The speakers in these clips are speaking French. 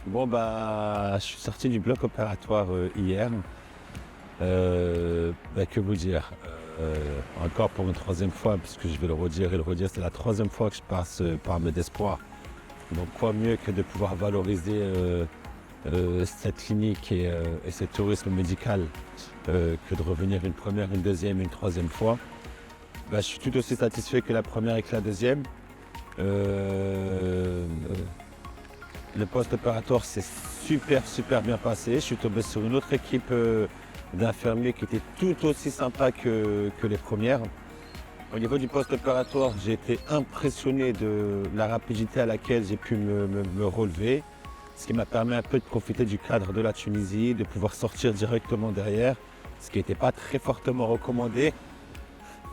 Bon, bah, je suis sorti du bloc opératoire hier. Que vous dire encore pour une troisième fois, puisque je vais le redire et le redire, c'est la troisième fois que je passe par mes espoirs. Donc, quoi mieux que de pouvoir valoriser cette clinique et ce tourisme médical que de revenir une première, une deuxième, une troisième fois. Bah, je suis tout aussi satisfait que la première et que la deuxième. Euh, Le post-opératoire s'est super bien passé. Je suis tombé sur une autre équipe d'infirmiers qui était tout aussi sympa que les premières. Au niveau du post-opératoire, j'ai été impressionné de la rapidité à laquelle j'ai pu me relever, ce qui m'a permis un peu de profiter du cadre de la Tunisie, de pouvoir sortir directement derrière, ce qui n'était pas très fortement recommandé.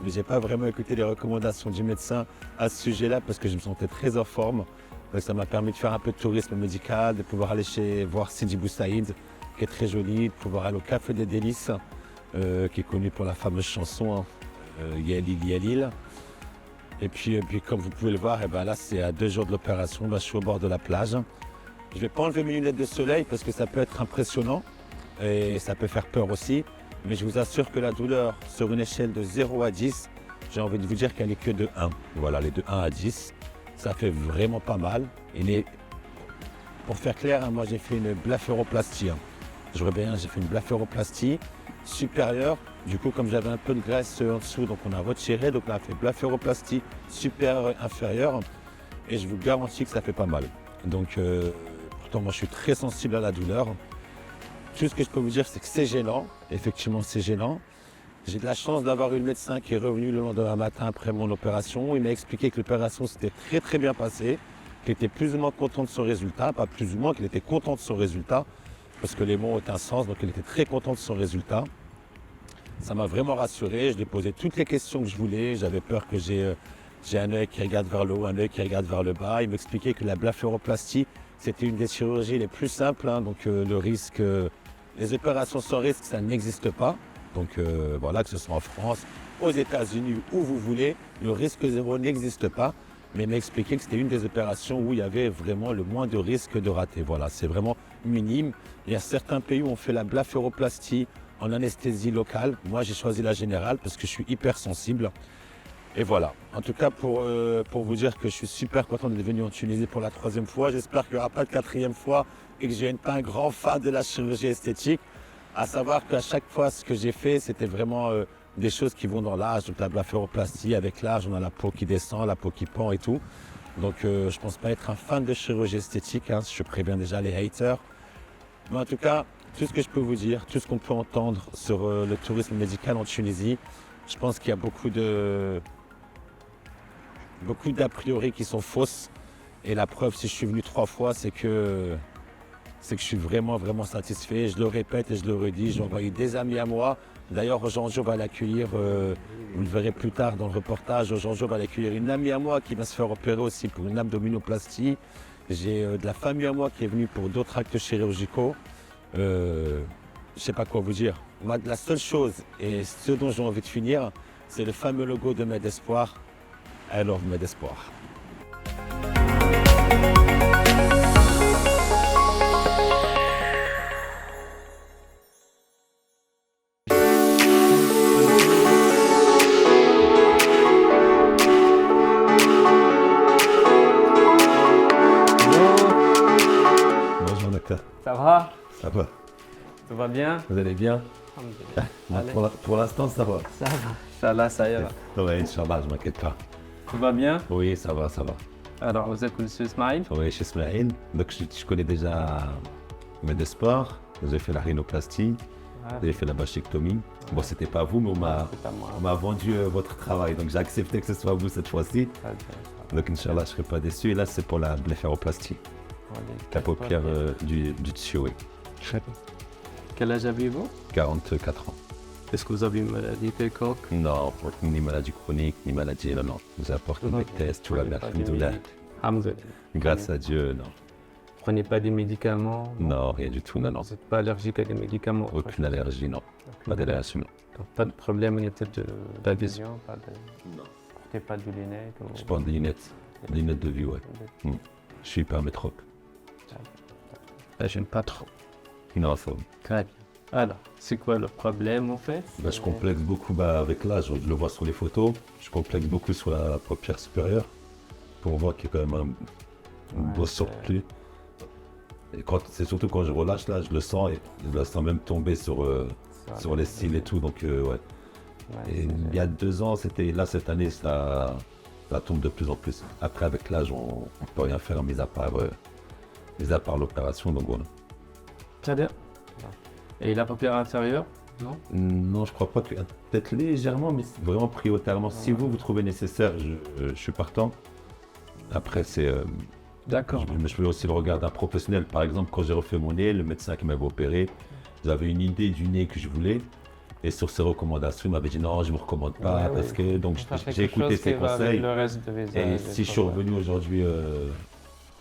Mais je n'ai pas vraiment écouté les recommandations du médecin à ce sujet-là parce que je me sentais très en forme. Donc ça m'a permis de faire un peu de tourisme médical, de pouvoir aller voir Sidi Bou Saïd, qui est très joli, de pouvoir aller au Café des Délices, qui est connu pour la fameuse chanson Yalil Yalil. Et puis, comme vous pouvez le voir, là c'est à 2 jours de l'opération, je suis au bord de la plage. Je ne vais pas enlever mes lunettes de soleil parce que ça peut être impressionnant et ça peut faire peur aussi. Mais je vous assure que la douleur, sur une échelle de 0 à 10, j'ai envie de vous dire qu'elle n'est que de 1. Voilà, elle est de 1 à 10. Ça fait vraiment pas mal. Pour faire clair, moi j'ai fait une blépharoplastie. Je reviens, j'ai fait une blépharoplastie supérieure. Du coup, comme j'avais un peu de graisse en dessous, donc on a retiré. Donc là, on a fait blépharoplastie supérieure inférieure. Et je vous garantis que ça fait pas mal. Donc, pourtant, moi je suis très sensible à la douleur. Tout ce que je peux vous dire, c'est que c'est gênant. Effectivement, c'est gênant. J'ai de la chance d'avoir eu le médecin qui est revenu le lendemain matin après mon opération. Il m'a expliqué que l'opération s'était très bien passée, qu'il était plus ou moins content de son résultat, pas plus ou moins, qu'il était content de son résultat, parce que les mots ont un sens, donc il était très content de son résultat. Ça m'a vraiment rassuré, je lui ai posé toutes les questions que je voulais. J'avais peur que j'ai un œil qui regarde vers le haut, un œil qui regarde vers le bas. Il m'expliquait que la blépharoplastie, c'était une des chirurgies les plus simples, donc le risque, les opérations sans risque, ça n'existe pas. Donc voilà, que ce soit en France, aux États-Unis, où vous voulez, le risque zéro n'existe pas. Mais il m'a expliqué que c'était une des opérations où il y avait vraiment le moins de risque de rater. Voilà, c'est vraiment minime. Il y a certains pays où on fait la blépharoplastie en anesthésie locale. Moi, j'ai choisi la générale parce que je suis hypersensible. Et voilà. En tout cas, pour vous dire que je suis super content d'être venu en Tunisie pour la troisième fois. J'espère qu'il n'y aura pas de quatrième fois et que je ne devienne pas un grand fan de la chirurgie esthétique. À savoir qu'à chaque fois, ce que j'ai fait, c'était vraiment des choses qui vont dans l'âge. Donc la blépharoplastie, avec l'âge, on a la peau qui descend, la peau qui pend et tout. Donc je ne pense pas être un fan de chirurgie esthétique. Je préviens déjà les haters. Mais en tout cas, tout ce que je peux vous dire, tout ce qu'on peut entendre sur le tourisme médical en Tunisie, je pense qu'il y a beaucoup d'a priori qui sont fausses. Et la preuve, si je suis venu 3 fois, c'est que je suis vraiment satisfait. Je le répète et je le redis, j'ai envoyé des amis à moi. D'ailleurs, aujourd'hui, on va l'accueillir, vous le verrez plus tard dans le reportage, aujourd'hui, on va l'accueillir une amie à moi qui va se faire opérer aussi pour une abdominoplastie. J'ai de la famille à moi qui est venue pour d'autres actes chirurgicaux. Je ne sais pas quoi vous dire. Moi, la seule chose, et ce dont j'ai envie de finir, c'est le fameux logo de Medespoir. I love Medespoir. Bonjour docteur, Ça va? ça va? Tout va bien? Vous allez bien? Allez. Pour l'instant, ça va. Ça va. Inch'Allah, ça ira. Oui, Inch'Allah, je ne m'inquiète pas. Tout va bien? Oui, ça va, ça va. Alors, vous êtes monsieur Ismail? Oui, je suis Ismaël. Donc, je connais déjà Medespoir. J'ai fait la rhinoplastie, j'ai fait la mastectomie. Bon, c'était pas vous, mais C'est pas moi. on m'a vendu votre travail. Donc, j'ai accepté que ce soit vous cette fois-ci. Très bien. Donc, Inch'Allah, je ne serai pas déçu. Et là, c'est pour la blépharoplastie, Allez, la paupière du dessus, oui. Quel âge avez-vous? 44 ans. Est-ce que vous avez une maladie quelconque? Non, ni maladie chronique, ni maladie, non. Nous apportons des tests, tout va bien. Alhamdoulilah. Alhamdoulilah. Grâce à Dieu, non. Prenez pas des médicaments? Non, rien du tout, non. Vous n'êtes pas allergique à des médicaments? Aucune allergie, non. Pas d'allergie, non. Donc, pas de problème au niveau de vision? Pas de... Non. Portez pas de lunettes? Ou... Je porte des lunettes de vue, ouais. Je suis hypermétrope. ça gêne pas trop. Non, ça va. Très bien. Alors, c'est quoi le problème en fait? Je complexe beaucoup avec l'âge, je le vois sur les photos. Je complexe beaucoup sur la paupière supérieure pour voir qu'il y a quand même un beau surplus. Et c'est surtout quand je relâche là, je le sens et je le sens même tomber sur les cils et tout. Donc, ouais. Et il y a 2 ans, là cette année, ça tombe de plus en plus. Après, avec l'âge, on ne peut rien faire mis à part l'opération. Donc voilà. Très bien. Et la paupière inférieure? Non? Non, je crois pas que. Peut-être légèrement, mais vraiment prioritairement. Si vous trouvez nécessaire, je suis partant. Après, c'est. D'accord. Je peux aussi le regard d'un professionnel. Par exemple, quand j'ai refait mon nez, le médecin qui m'avait opéré, j'avais une idée du nez que je voulais. Et sur ses recommandations, il m'avait dit non, je ne vous recommande pas. Parce que. Donc, j'ai écouté ses conseils. Et si je suis revenu aujourd'hui,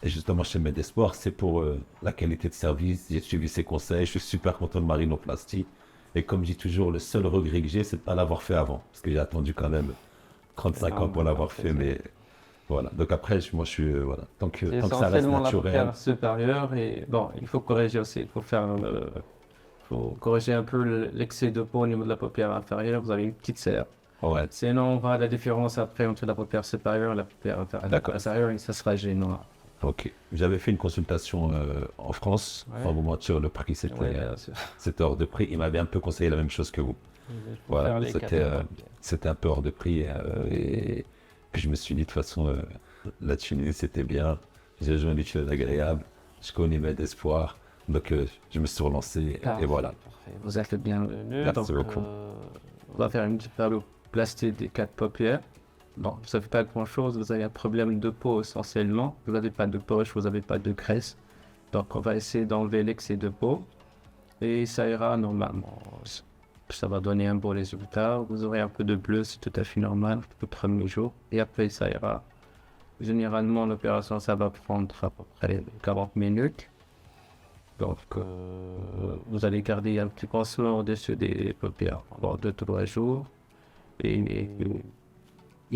et justement chez Medespoir, c'est pour la qualité de service. J'ai suivi ses conseils. Je suis super content de ma rhinoplastie. Et comme je dis toujours, le seul regret que j'ai, c'est de ne pas l'avoir fait avant. Parce que j'ai attendu quand même 35 ans pour l'avoir fait. Mais voilà. Donc après, moi, je suis. Voilà. Tant que ça reste naturel. La paupière supérieure. Et bon, il faut corriger aussi. Il faut corriger un peu l'excès de peau au niveau de la paupière inférieure. Vous avez une petite serre. Ouais. Sinon, on voit la différence après entre la paupière supérieure et la paupière inférieure. Et ça sera gênant. Ok. J'avais fait une consultation en France. Ouais. Sans vous mentir, le prix, c'était hors de prix. Il m'avait un peu conseillé la même chose que vous. Voilà. C'était un peu hors de prix. Et puis je me suis dit, de toute façon, la Tunisie, c'était bien. J'ai joué un étude agréable. Je connais mes espoirs. Donc, je me suis relancé. Et voilà. Parfait. Vous êtes le bienvenu. Merci beaucoup. On va faire une petite plastie des 4 paupières. Bon, ça ne fait pas grand-chose, vous avez un problème de peau essentiellement, vous n'avez pas de poche, vous n'avez pas de graisse. Donc on va essayer d'enlever l'excès de peau et ça ira normalement. Ça va donner un beau résultat, vous aurez un peu de bleu, c'est tout à fait normal le premier jour et après ça ira. Généralement l'opération ça va prendre à peu près 40 minutes. Donc vous allez garder un petit pansement au-dessus des paupières pendant 2-3 jours et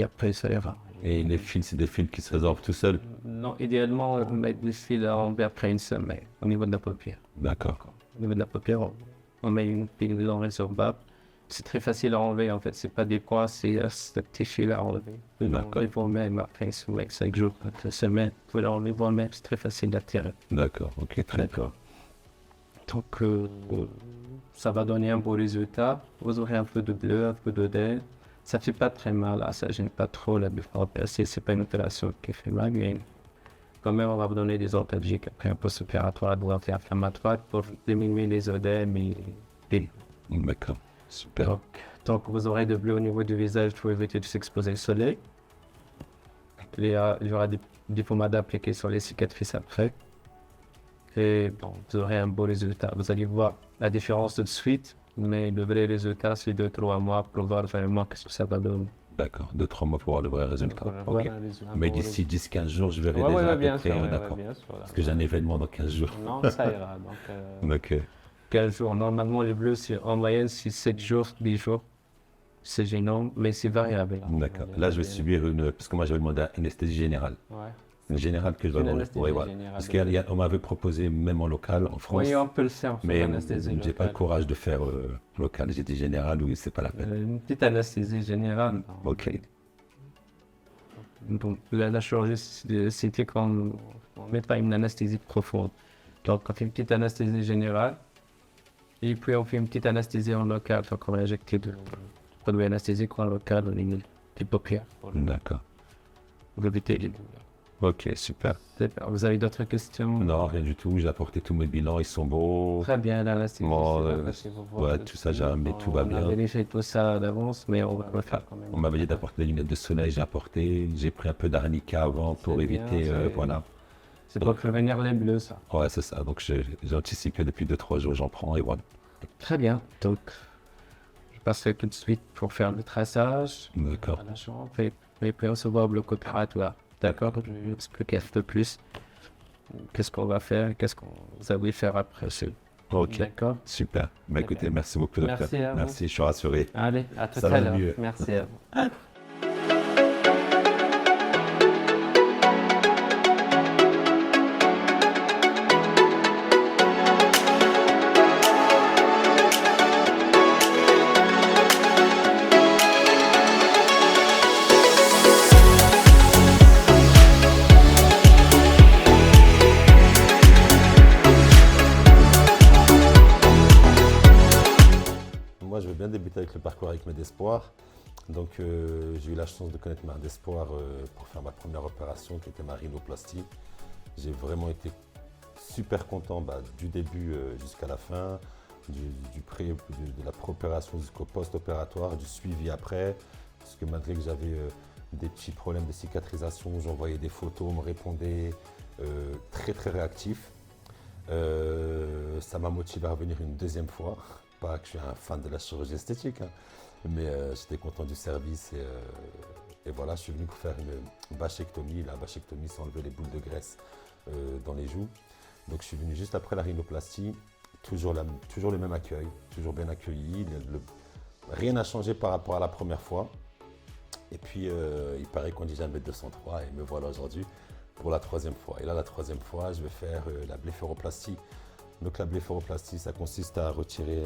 après, ça ira. Et les fils, c'est des fils qui se résorbent tout seuls? Non, idéalement, on met des fils à enlever après une semaine, au niveau de la paupière. D'accord. Au niveau de la paupière, on met une pile non résorbable. C'est très facile à enlever, en fait. C'est pas des poids, c'est des petits fils à enlever. Vous l'enlevez vous-même après 5 jours, 4 semaines. Vous pouvez l'enlever vous-même, c'est très facile à tirer. D'accord, ok, très bien. Donc, ça va donner un beau résultat. Vous aurez un peu de bleu, un peu de dés. Ça fait pas très mal, ça gêne pas trop la bifurcation, c'est pas une opération qui fait mal, mais quand même on va vous donner des antalgiques après un post-opératoire, des anti-inflammatoires pour diminuer les œdèmes et D'accord, super. Donc, tant que vous aurez de bleu au niveau du visage, il faut éviter de s'exposer au soleil. Il y aura des pommades appliquées sur les cicatrices après. Et bon, vous aurez un beau résultat. Vous allez voir la différence tout de suite. Mais le vrai résultat, c'est 2-3 mois pour voir vraiment qu'est-ce que ça va donner. D'accord, 2-3 mois pour voir le vrai résultat. Okay. Mais d'ici 10-15 jours, je verrai déjà à peu près, d'accord. Parce que j'ai un événement dans 15 jours. Non, ça ira. Donc, 15 jours. Normalement, le bleu, c'est en moyenne, c'est 7 jours, 10 jours. C'est gênant, mais c'est variable. D'accord. Là, je vais subir parce que moi, j'avais demandé une anesthésie générale. Ouais. Une générale que je vais avoir. Oui, voilà. Parce qu'on m'avait proposé, même en local, en France. Oui, on peut le faire. Mais je n'ai pas le courage de faire local. J'ai dit général, oui, c'est pas la peine. Une petite anesthésie générale. Ok. Donc, la chirurgie, c'était qu'on ne met pas une anesthésie profonde. Donc, on fait une petite anesthésie générale. Et puis, on fait une petite anesthésie en local. Donc, on va injecter de produit anesthésique en local au niveau des paupières. D'accord. Pour éviter les douleurs. Ok, super. Vous avez d'autres questions? Non, rien du tout. J'ai apporté tous mes bilans, ils sont beaux. Très bien, l'anesthésie. Ouais, tout ça, mais tout va bien. On a vérifié tout ça d'avance, mais on va le faire quand même. On m'avait dit d'apporter des lunettes de soleil, j'ai apporté. J'ai pris un peu d'arnica avant pour éviter, voilà. C'est pour prévenir les bleus, ça. Ouais, c'est ça. Donc, j'ai anticipé depuis 2-3 jours, j'en prends et voilà. Très bien. Donc, je passerai tout de suite pour faire le traçage. D'accord. À la chambre et puis on se voit au bloc opératoire. D'accord, je vais vous expliquer un peu plus qu'est-ce qu'on va faire, qu'est-ce qu'on va faire après. Ok, d'accord. Super. Bah, écoutez, merci beaucoup, docteur. Merci à vous. Merci, je suis rassuré. Allez, à tout à l'heure. Merci à vous. suite avec le parcours avec Med Espoir. Donc j'ai eu la chance de connaître Med Espoir pour faire ma première opération qui était ma rhinoplastie. J'ai vraiment été super content du début jusqu'à la fin, de la préopération jusqu'au post-opératoire, du suivi après. Parce que malgré que j'avais des petits problèmes de cicatrisation, j'envoyais des photos, on me répondait, très très réactif. Ça m'a motivé à revenir une deuxième fois. Pas que je suis un fan de la chirurgie esthétique, hein, mais j'étais content du service et voilà, je suis venu pour faire une bachectomie. La bachectomie, c'est enlever les boules de graisse dans les joues. Donc je suis venu juste après la rhinoplastie, toujours le même accueil, toujours bien accueilli. Rien n'a changé par rapport à la première fois. Et puis il paraît qu'on dit jamais 203 et me voilà aujourd'hui pour la troisième fois. Et là, la troisième fois, je vais faire la blépharoplastie. Donc la blépharoplastie, ça consiste à retirer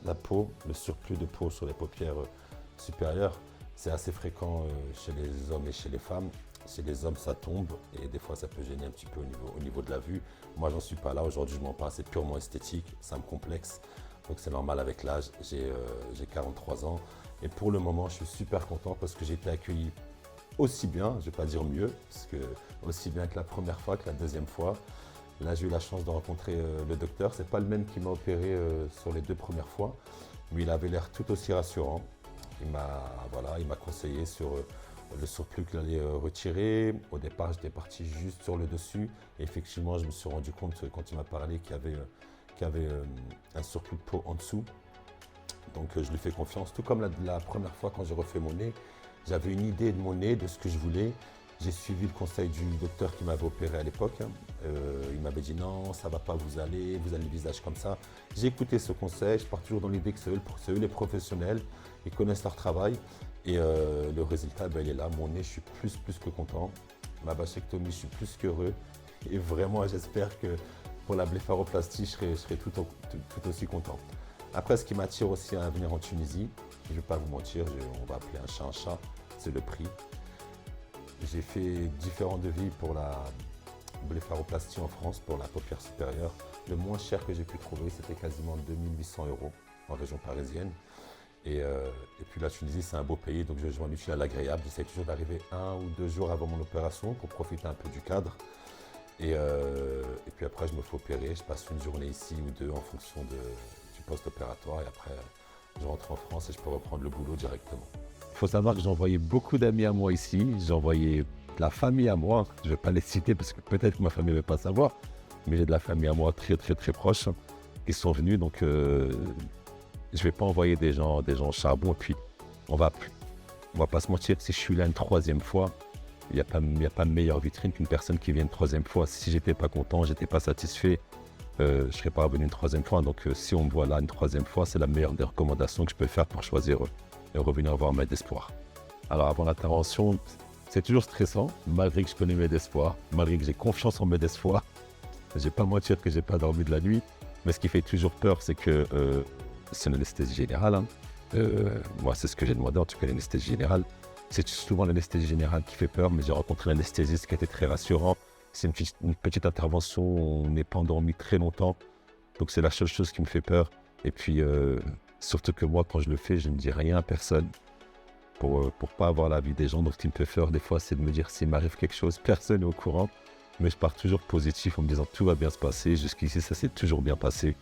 la peau, le surplus de peau sur les paupières supérieures. C'est assez fréquent chez les hommes et chez les femmes. Chez les hommes, ça tombe et des fois, ça peut gêner un petit peu au niveau de la vue. Moi, j'en suis pas là. Aujourd'hui, je m'en parle, c'est purement esthétique, ça me complexe. Donc c'est normal avec l'âge. J'ai 43 ans et pour le moment, je suis super content parce que j'ai été accueilli aussi bien, je ne vais pas dire mieux, parce que aussi bien que la première fois, que la deuxième fois. Là, j'ai eu la chance de rencontrer le docteur. Ce n'est pas le même qui m'a opéré sur les 2 premières fois, mais il avait l'air tout aussi rassurant. Il m'a conseillé sur le surplus qu'il allait retirer. Au départ, j'étais parti juste sur le dessus. Et effectivement, je me suis rendu compte quand il m'a parlé qu'il y avait un surplus de peau en dessous. Donc, je lui fais confiance. Tout comme la première fois quand j'ai refait mon nez, j'avais une idée de mon nez, de ce que je voulais. J'ai suivi le conseil du docteur qui m'avait opéré à l'époque. Il m'avait dit non, ça ne va pas vous allez le visage comme ça. J'ai écouté ce conseil, je pars toujours dans l'idée que c'est eux les professionnels, ils connaissent leur travail. Et le résultat, il est là. Mon nez, je suis plus que content. Ma bachectomie, je suis plus qu'heureux. Et vraiment, j'espère que pour la blépharoplastie, je serai tout aussi content. Après, ce qui m'attire aussi à venir en Tunisie, je ne vais pas vous mentir, on va appeler un chat, c'est le prix. J'ai fait différents devis pour la blépharoplastie en France, pour la paupière supérieure. Le moins cher que j'ai pu trouver, c'était quasiment 2800 € en région parisienne. Et puis la Tunisie, c'est un beau pays, donc je joins l'utile à l'agréable. J'essaie toujours d'arriver 1 ou 2 jours avant mon opération pour profiter un peu du cadre. Et puis après, je me fais opérer, je passe une journée ici ou 2 en fonction du post-opératoire. Et après, je rentre en France et je peux reprendre le boulot directement. Il faut savoir que j'ai envoyé beaucoup d'amis à moi ici. J'ai envoyé la famille à moi. Je ne vais pas les citer parce que peut-être que ma famille ne veut pas savoir. Mais j'ai de la famille à moi très proche qui sont venus. Donc je ne vais pas envoyer des gens au charbon. Et puis on va pas se mentir, si je suis là une 3e fois, il n'y a pas de meilleure vitrine qu'une personne qui vient une 3e fois. Si j'étais pas content, j'étais pas satisfait, je ne serais pas revenu une 3e fois. Donc si on me voit là une 3e fois, c'est la meilleure des recommandations que je peux faire pour choisir et revenir voir Med Espoir. Alors avant l'intervention, c'est toujours stressant, malgré que je connais Med Espoir, malgré que j'ai confiance en Med Espoir. Je ne vais pas mentir que je n'ai pas dormi de la nuit, mais ce qui fait toujours peur, c'est que c'est une anesthésie générale. Hein. Moi, c'est ce que j'ai demandé, en tout cas l'anesthésie générale. C'est souvent l'anesthésie générale qui fait peur, mais j'ai rencontré l'anesthésiste qui était très rassurant. C'est une petite intervention, on n'est pas endormi très longtemps, donc c'est la seule chose qui me fait peur. Et puis, surtout que moi, quand je le fais, je ne dis rien à personne pour pas avoir l'avis des gens. Donc, ce qui me fait peur, des fois, c'est de me dire s'il m'arrive quelque chose, personne n'est au courant. Mais je pars toujours positif en me disant tout va bien se passer. Jusqu'ici, ça s'est toujours bien passé.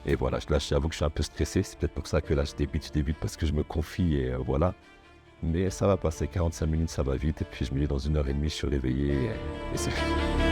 Et voilà, là, j'avoue que je suis un peu stressé. C'est peut-être pour ça que là, je débute parce que je me confie et voilà. Mais ça va passer 45 minutes, ça va vite. Et puis, je me dis dans 1h30, je suis réveillé et c'est fini.